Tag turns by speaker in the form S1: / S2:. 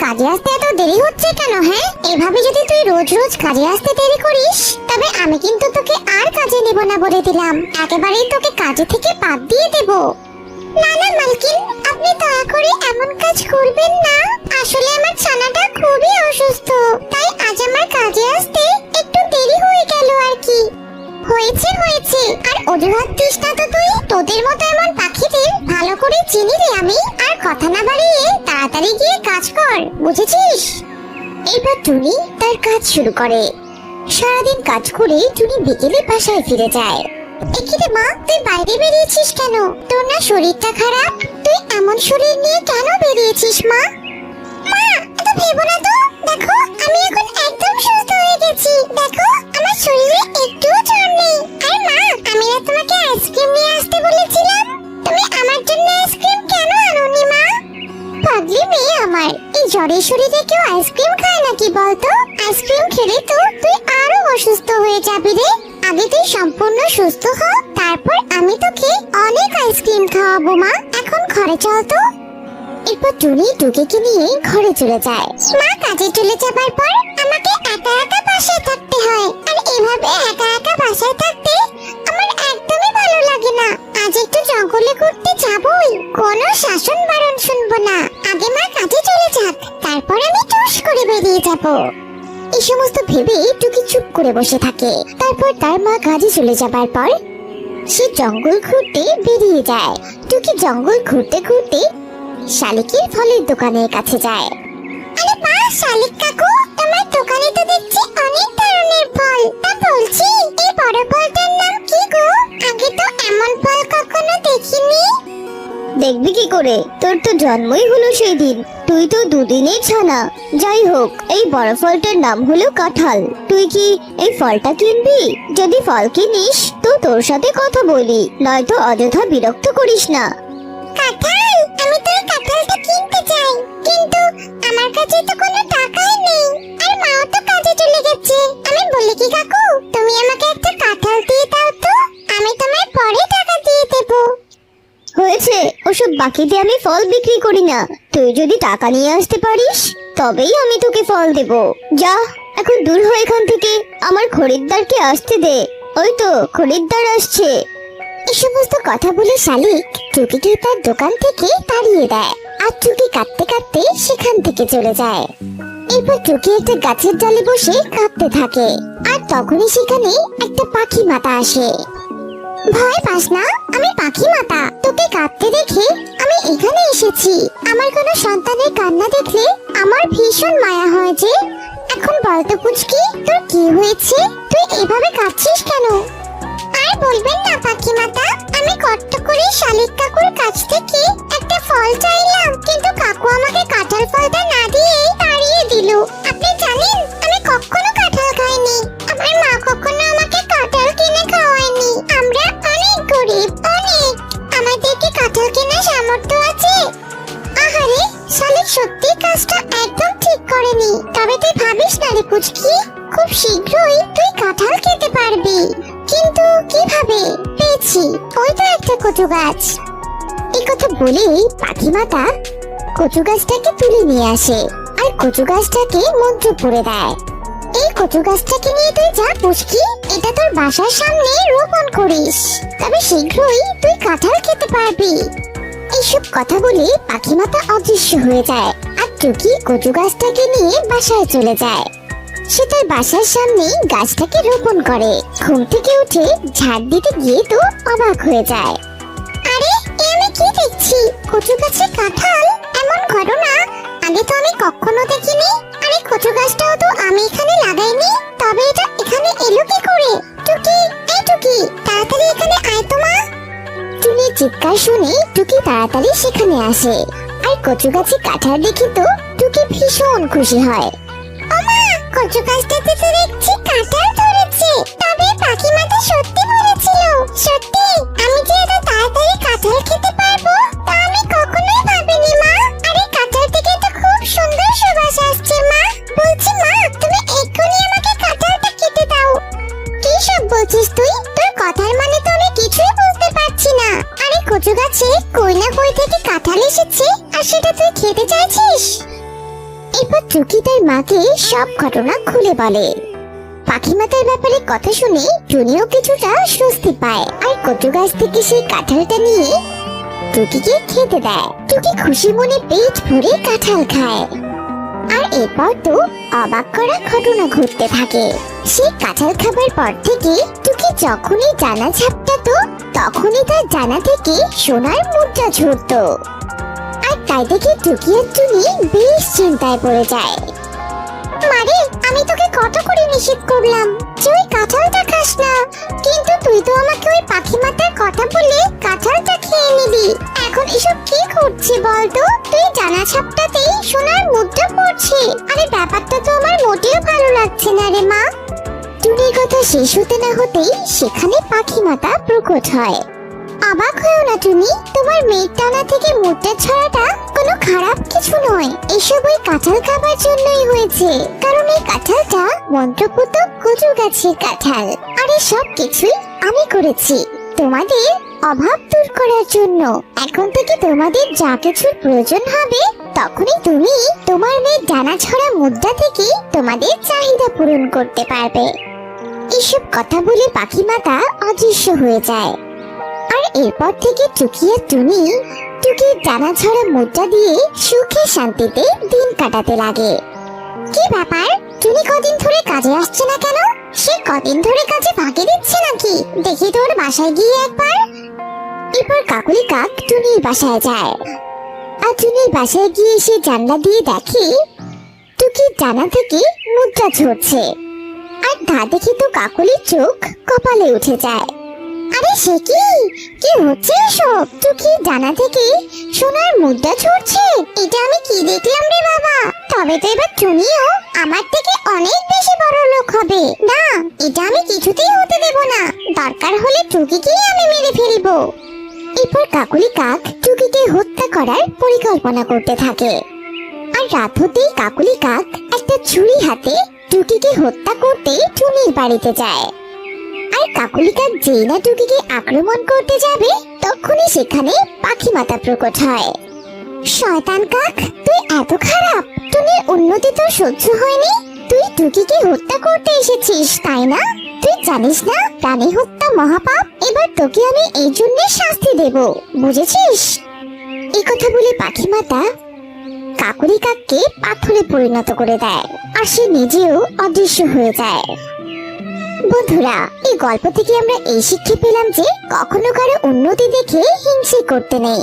S1: কাজে আসতে এত দেরি হচ্ছে কেন? হ্যাঁ, এভাবে যদি তুই রোজ রোজ কাজে আসতে দেরি করিস তবে আমি কিন্তু তোকে আর কাজে নেব না বলে দিলাম। একেবারেই তোকে কাজে থেকে বাদ দিয়ে দেব। না না মালকিন, আপনি দয়া করে এমন কাজ করবেন না। আসলে আমার ছানাটা খুবই অসুস্থ, তাই আজ আমার কাজে আসতে একটু দেরি হয়ে গেল আর কি। হয়েছে হয়েছে, আর অজুহাত দিস না তো তুই। তোদের মতো এমন পাখিদের ভালো করে চিনি রে আমি। আর কথা না বাড়িয়ে তাড়াতাড়ি গিয়ে কাজ কর, বুঝেছিস? এবার টুনি তার কাজ শুরু করে। সারাদিন কাজ করে টুনি বিকেলে বাসায় ফিরে যায়। একিরে মা, তুই বাইরে বেরিয়েছিস কেন? তোর না শরীরটা খারাপ? তুই এমন শরীর নিয়ে কেন বেরিয়েছিস মা? মা, এত ভেবো না তো। দেখো, আমি এখন একদম সুস্থ হয়ে গেছি। দেখো, আমার শরীরে একটুও জ্বর নেই। আর মা, আমি না তোমাকে আইসক্রিম নিয়ে আসতে বলেছিলাম। তুমি আমার জন্য আইসক্রিম কেন আনোনি মা? পাগলি মেয়ে আমার, এই জ্বরের শরীরে কেউ আইসক্রিম খায় নাকি বলতো? আইসক্রিম খেলে তো তুই আরো অসুস্থ হয়ে যাবি রে। আগে তুই সম্পূর্ণ সুস্থ হ, তারপর আমি তোকে অনেক আইসক্রিম খাওয়াবো মা। এখন ঘরে চল তো। এরপর টুনি টুকিকে নিয়ে ঘরে চলে যায়। মা, কাজে চলে যাবার পর আমাকে একা একা বাসায় থাকতে হয়। আর এভাবে একা একা বাসায় থাকতে আমার একদমই ভালো লাগে না। আজ একটু জঙ্গলে ঘুরতে যাবই, কোনো শাসন বারণ শুনবো না। আগে মা কাজে চলে যাক, তারপর আমি টুস করে বেরিয়ে যাব। এই সমস্ত ভেবে টুকি চুপ করে বসে থাকে। তারপর তার মা কাজে চলে যাবার পর সে জঙ্গল ঘুরতে বেরিয়ে যায়। টুকি জঙ্গল ঘুরতে ঘুরতে শালিকের ফলের দোকানের কাছে যায়। আরে বাহ শালিক কাকু, তোমার দোকানে তো দেখছি অনেক ধরনের ফল। তা বলছি, এই বড় ফলটার নাম কি গো? আগে তো এমন ফল কখনো দেখিনি।
S2: দেখবি কি করে? তোর তো জন্মই হলো সেই দিন, তুই তো দুদিনের ছানা। যাই হোক, এই বড় ফলটার নাম হলো কাঁঠাল। তুই কি এই ফলটা কিনবি? যদি ফল কিনিস তো তোর সাথে কথা বলি, নয়তো অযথা বিরক্ত করিস না।
S1: কাঁঠাল? আমি তো এই কাঁঠালটা কিনতে চাই, কিন্তু আমার কাছে তো কোনো টাকাই নেই। আর মাও তো কাজে চলে গেছে। আমি বলি কি কাকু, তুমি আমাকে একটা কাঁঠাল দিয়ে দাও তো, আমি তোমায় পরে টাকা দিয়ে দেবো।
S2: হয়েছে, ওসব বাকিতে আমি ফল বিক্রি করি না। তুই যদি টাকা নিয়ে আসতে পারিস তবেই আমি তোকে ফল দেব। যা, এখন দূর হয় এখান থেকে। আমার খরিদ্দারকে আসতে দে। ওই তো খরিদ্দার আসছে।
S1: এই সমস্ত কথা বলে শালিক টুকিকে তার দোকান থেকে তাড়িয়ে দেয়। আর টুকি কাঁদতে কাঁদতে সেখান থেকে চলে যায়। এরপর টুকি একটা গাছের ডালে বসে কাঁদতে থাকে। আর তখনই সেখানে একটা পাখি মাতা আসে। ভয় পাস না, আমি পাখি মাতা। তোকে কাঁদতে দেখে আমি এখানে এসেছি। আমার কোনো সন্তানের কান্না দেখলে আমার ভীষণ মায়া হয় যে। এখন বলতো পুচকি, তোর কি হয়েছে? তুই এভাবে কাঁদছিস কেন? আর বলবেন না পাখি মাতা, আমি কষ্ট করে শালিক কাকুর কাছ থেকে একটা ফল চাইলাম, কিন্তু কাকু আমাকে কাঁঠাল ফলটা না দিয়েই তাড়িয়ে দিল। আপনি জানেন, আমি কখনো কাঁঠাল খাইনি। আমার মা কখনো আমাকে কাঁঠাল কিনে খাওয়ায়নি। আমরা অনেক গরিব, অনেক। আমাদের কি কাঁঠাল কেনার সামর্থ্য আছে? আহারে, শালিক সত্যি কাজটা একদম ঠিক করেনি। তবে তুই ভাবিস না রে পুচকি, খুব শীঘ্রই তুই কাঁঠাল খেতে পারবি। কিন্তু কিভাবে? পেয়েছি, ওই তো একটা কচু গাছ। এই কথা বলেই পাখি মাতা কচু গাছটাকে তুলে নিয়ে আসে আর কচু গাছটাকে মন্ত্র পড়ে দেয়। এই কচু গাছটাকে নিয়ে তুই যা পুচকি, এটা তোর বাসার সামনে রোপণ করিস, তবে শীঘ্রই তুই কাঁঠাল খেতে পারবি। এইসব কথা বলে পাখি মাতা অদৃশ্য হয়ে যায়। আর টুকি কচু গাছটাকে নিয়ে বাসায় চলে যায়। সে তার বাসার সামনে গাছটাকে রোপণ করে। ঘুম থেকে উঠে ঝাড় দিতে গিয়ে তো অবাক হয়ে যায়। আরে, এ আমি কি দেখছি? কচু গাছে কাঁঠাল? এমন ঘটনা আগে তো আমি কখনো দেখিনি। আরে, কচু গাছটাও তো আমি এখানে লাগাইনি, তবে এটা এখানে এলো কি করে? টুকি, এই টুকি, তাড়াতাড়ি এখানে আয় তো মা। টুনির চিৎকার শুনে টুকি তাড়াতাড়ি সেখানে আসে। আর কচু গাছে কাঁঠাল দেখে তো টুকি ভীষণ খুশি হয়। ওমা, কচু গাছটাতে তো দেখছি কাঁঠাল ধরেছে। তবে পাখি মাতা সত্যি বলেছিল। সত্যি আমি যে এত তাড়াতাড়ি কাঁঠাল খেতে পারবো তা আমি কখনোই ভাবিনি মা। আরে, কাঁঠাল থেকে তো খুব সুন্দর সুবাস আসছে মা। বলছি মা, তুমি এক্ষুনি আমাকে কাঁঠালটা কেটে দাও। কি সব বলছিস তুই? তোর কথার মানে তো আমি কিছুই বুঝতে পারছি না। আরে, কচু গাছে কই না কই থেকে কাঁঠাল এসেছে আর সেটা তুই খেতে চাইছিস? এরপর টুকি তার মাকে সব ঘটনা খুলে বলে। পাখিমাতার ব্যাপারে কথা শুনে টুনিও কিছুটা স্বস্তি পায় আর কচু গাছ থেকে সেই কাঁঠালটা নিয়ে টুকিকে খেতে দেয়। টুকি খুশি মনে পেট ভরে কাঁঠাল খায়। আর এরপর তো অবাক করা ঘটনা ঘটতে থাকে। সেই কাঁঠাল খাবার পর থেকে টুকি যখনই জানা ঝাপটাতো তখনই তার জানা থেকে সোনার মুদ্রা ঝরতো। আর তাই দেখে টুকি আর টুনি বেশ চিন্তায় পড়ে যায়। মারে, আমি তোকে কত করে নিষেধ করলাম যে ওই কাঁঠালটা খাস না, কিন্তু তুই তো আমাকে ওই পাখি মাতার কথা বলে কাঁঠালটা খেয়ে নিলি। এখন এসব কি করছি বলতো? তুই জানা ছাপটাতেই সোনার মুদ্রা পড়ছে। আরে ব্যাপারটা তো আমার মোটেও ভালো লাগছে না রে মা। টুনির কথা শেষ হতে না হতেই সেখানে পাখি মাতা প্রকট হয়। অবাক হয়েও না টুনি, তোমার মেয়ের টানা থেকে মুদ্রা ছড়াটা কোনো খারাপ কিছু নয়। এসব ওই কাঁঠাল খাবার জন্যই হয়েছে, কারণ এই কাঁঠালটা মন্ত্রপুত কচু গাছের কাঁঠাল। আর এই সব কিছুই আমি করেছি তোমাদের অভাব দূর করার জন্য। এখন থেকে তোমাদের যা কিছুর প্রয়োজন হবে তখনই তুমি তোমার মেয়ের ডানা ছড়া মুদ্রা থেকে তোমাদের চাহিদা পূরণ করতে পারবে। এসব কথা বলে পাখি মাতা অদৃশ্য হয়ে যায়। আর এরপর থেকে টুকি আর টুনি টুকির ডানা ছড়া মুদ্রা দিয়ে সুখে শান্তিতে দিন কাটাতে লাগে। কি ব্যাপার, টুনি কদিন ধরে কাজে আসছে না কেন? সে কদিন ধরে কাজে ফাঁকি দিচ্ছে নাকি? দেখি তোর বাসায় গিয়ে একবার। এরপর কাকুলি কাক টুনির বাসায় যায়। আর টুনির বাসায় গিয়ে সে জানলা দিয়ে দেখে টুকির ডানা থেকে মুদ্রা ঝরছে। আর তা দেখে তো কাকুলির চোখ কপালে উঠে যায়। আরে সে কি হচ্ছে এসব? টুকির ডানা থেকে সোনার মুদ্রা ঝরছে, এটা আমি কি দেখলাম রে বাবা? তবে তো এবার টুনিও আমার থেকে অনেক বেশি বড় লোক হবে। না, এটা আমি কিছুতেই হতে দেব না। দরকার হলে টুকিকেই আমি মেরে ফেলবো। এরপর কাকুলি কাক টুকিকে হত্যা করার পরিকল্পনা করতে থাকে। আর রাত হতেই কাকুলি কাক একটা ছুরি হাতে টুকিকে হত্যা করতে টুনির বাড়িতে যায়। আর কাকুলি কাক যেই না টুকিকে আক্রমণ করতে যাবে তখনই সেখানে পাখি মাতা প্রকট হয়। শয়তান কাক, তুই এত খারাপ! টুনির উন্নতি তো সহ্য হয়নি, তুই টুকিকে হত্যা করতে এসেছিস তাই না? তুই জানিস না প্রাণী হত্যা মহাপাপ? এবার তোকে আমি এই জন্য শাস্তি দেব, বুঝেছিস? এই কথা বলে পাখি মাতা কাকুলি কাককে পাথরে পরিণত করে দেয় আর সে নিজেও অদৃশ্য হয়ে যায়। বন্ধুরা, এই গল্প থেকে আমরা এই শিক্ষা পেলাম যে কখনো কারো উন্নতি দেখে হিংসে করতে নেই।